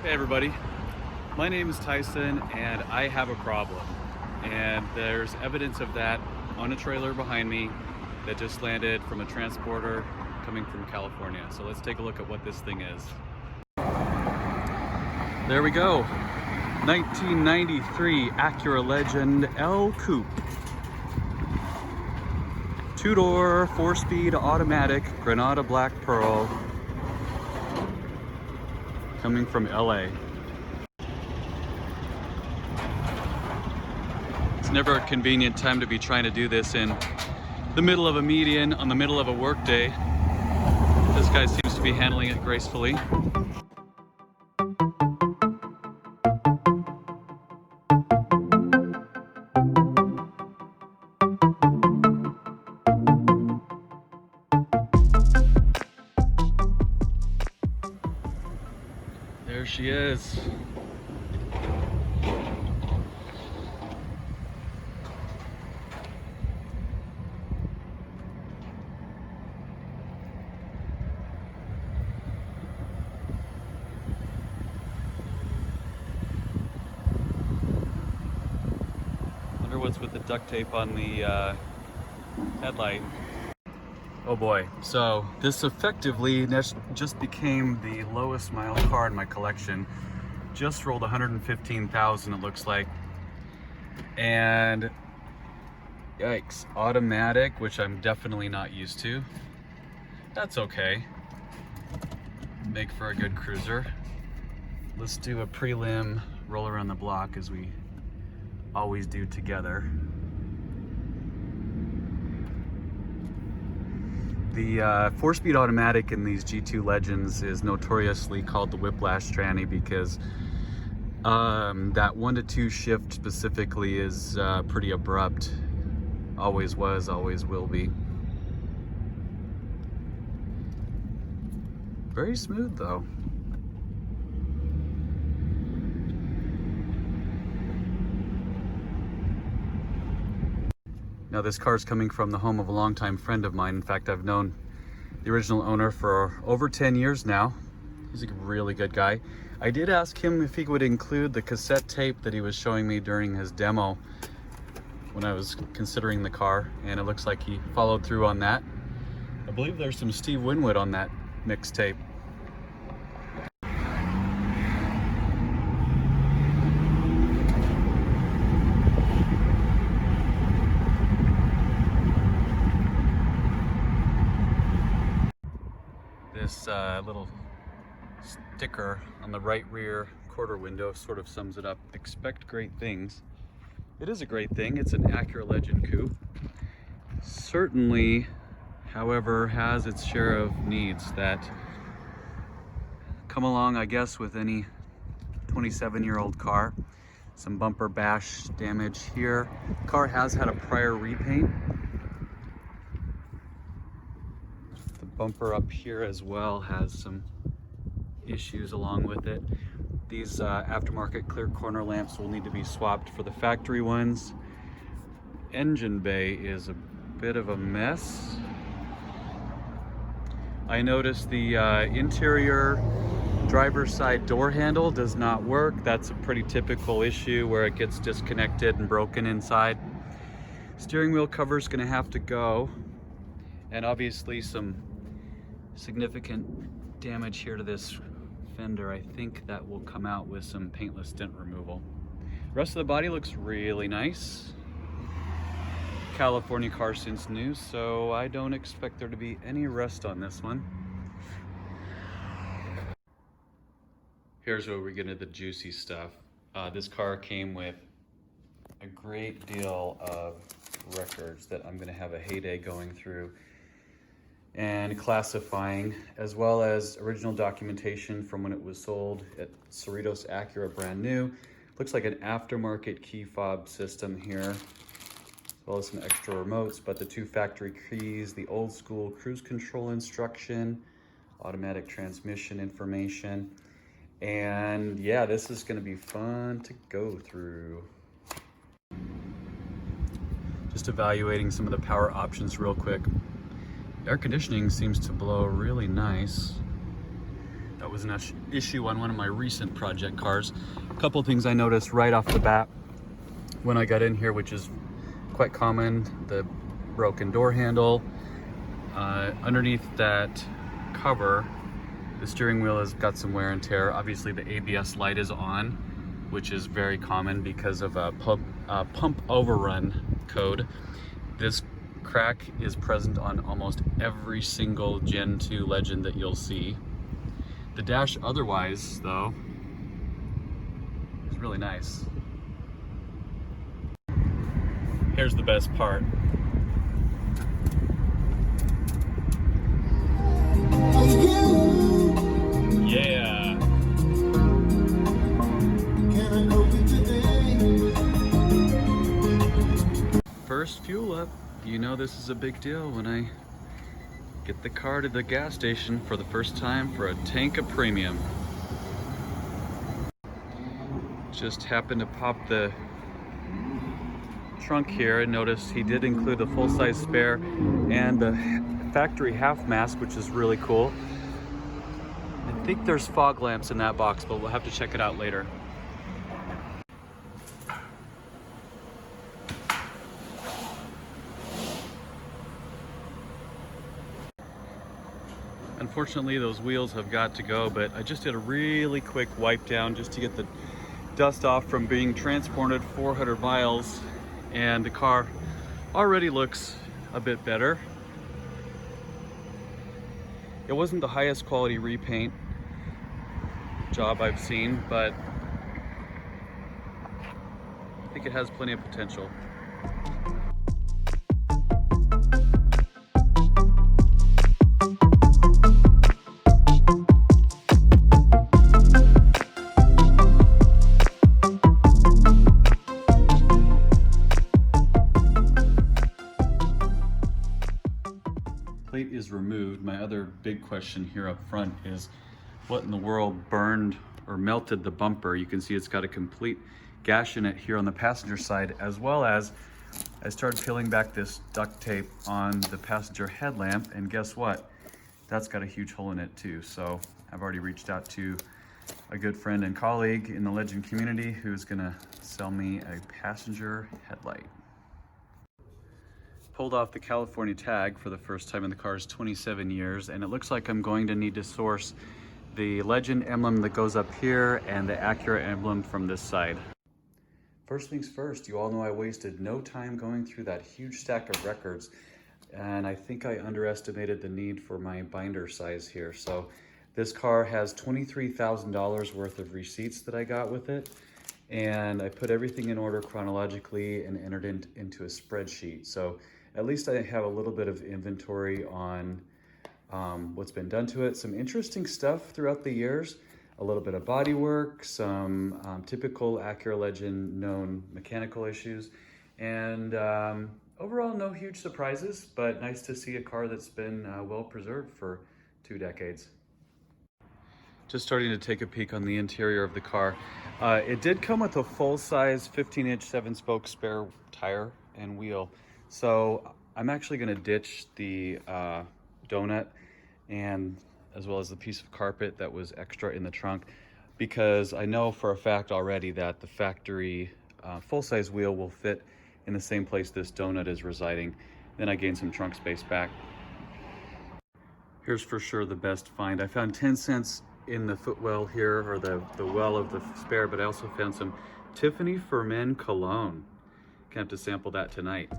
Hey everybody, my name is Tyson and I have a problem, and there's evidence of that on a trailer behind me that just landed from a transporter coming from California. So let's take a look at what this thing is. There we go, 1993 Acura Legend L Coupe. Two-door, 4-speed automatic, Granada black pearl, coming from LA. It's never a convenient time to be trying to do this in the middle of a median on the middle of a work day. This guy seems to be handling it gracefully. There she is. Wonder what's with the duct tape on the headlight. Oh boy, so this effectively just became the lowest mile car in my collection. Just rolled 115,000 it looks like. And yikes, automatic, which I'm definitely not used to. That's okay. Make for a good cruiser. Let's do a prelim roll around the block as we always do together. The 4-speed automatic in these G2 Legends is notoriously called the whiplash tranny because that 1 to 2 shift specifically is pretty abrupt. Always was, always will be. Very smooth though. Now this car is coming from the home of a longtime friend of mine. In fact, I've known the original owner for over 10 years now. He's a really good guy. I did ask him if he would include the cassette tape that he was showing me during his demo when I was considering the car, and it looks like he followed through on that. I believe there's some Steve Winwood on that mixtape. This little sticker on the right rear quarter window sort of sums it up. Expect great things. It is a great thing. It's an Acura Legend Coupe. Certainly, however, has its share of needs that come along, I guess, with any 27-year-old car. Some bumper bash damage here. The car has had a prior repaint. Bumper up here as well has some issues along with it. These aftermarket clear corner lamps will need to be swapped for the factory ones. Engine bay is a bit of a mess. I noticed the interior driver's side door handle does not work. That's a pretty typical issue where it gets disconnected and broken inside. Steering wheel cover is going to have to go, and obviously some significant damage here to this fender. I think that will come out with some paintless dent removal. The rest of the body looks really nice. California car since new, so I don't expect there to be any rust on this one. Here's where we get into the juicy stuff. This car came with a great deal of records that I'm going to have a heyday going through and classifying, as well as original documentation from when it was sold at Cerritos Acura brand new. Looks like an aftermarket key fob system here, as well as some extra remotes, but the 2 factory keys, the old school cruise control instruction, automatic transmission information, and yeah, this is going to be fun to go through. Just evaluating some of the power options real quick. Air conditioning seems to blow really nice. That was an issue on one of my recent project cars. A couple things I noticed right off the bat when I got in here, which is quite common: the broken door handle. Underneath that cover, the steering wheel has got some wear and tear. Obviously the ABS light is on, which is very common because of a pump overrun code. This crack is present on almost every single Gen 2 Legend that you'll see. The dash otherwise, though, is really nice. Here's the best part. Yeah. First fuel up. You know this is a big deal when I get the car to the gas station for the first time for a tank of premium. Just happened to pop the trunk here and notice he did include a full-size spare and the factory half mask, which is really cool. I think there's fog lamps in that box, but we'll have to check it out later. Unfortunately, those wheels have got to go, but I just did a really quick wipe down just to get the dust off from being transported 400 miles, and the car already looks a bit better. It wasn't the highest quality repaint job I've seen, but I think it has plenty of potential. Plate is removed. My other big question here up front is what in the world burned or melted the bumper? You can see it's got a complete gash in it here on the passenger side, as well as I started peeling back this duct tape on the passenger headlamp, and guess what? That's got a huge hole in it too. So I've already reached out to a good friend and colleague in the Legend community who's gonna sell me a passenger headlight. Pulled off the California tag for the first time in the car's 27 years, and it looks like I'm going to need to source the Legend emblem that goes up here and the Acura emblem from this side. First things first, you all know I wasted no time going through that huge stack of records, and I think I underestimated the need for my binder size here. So this car has $23,000 worth of receipts that I got with it, and I put everything in order chronologically and entered into a spreadsheet. So at least I have a little bit of inventory on what's been done to it. Some interesting stuff throughout the years, a little bit of body work, some typical Acura Legend known mechanical issues, and overall no huge surprises, but nice to see a car that's been well preserved for 2 decades. Just starting to take a peek on the interior of the car. It did come with a full-size 15-inch 7-spoke spare tire and wheel. So I'm actually gonna ditch the donut and as well as the piece of carpet that was extra in the trunk, because I know for a fact already that the factory full-size wheel will fit in the same place this donut is residing. Then I gained some trunk space back. Here's for sure the best find. I found 10 cents in the footwell here, or the well of the spare, but I also found some Tiffany for Men cologne. Gonna have to sample that tonight.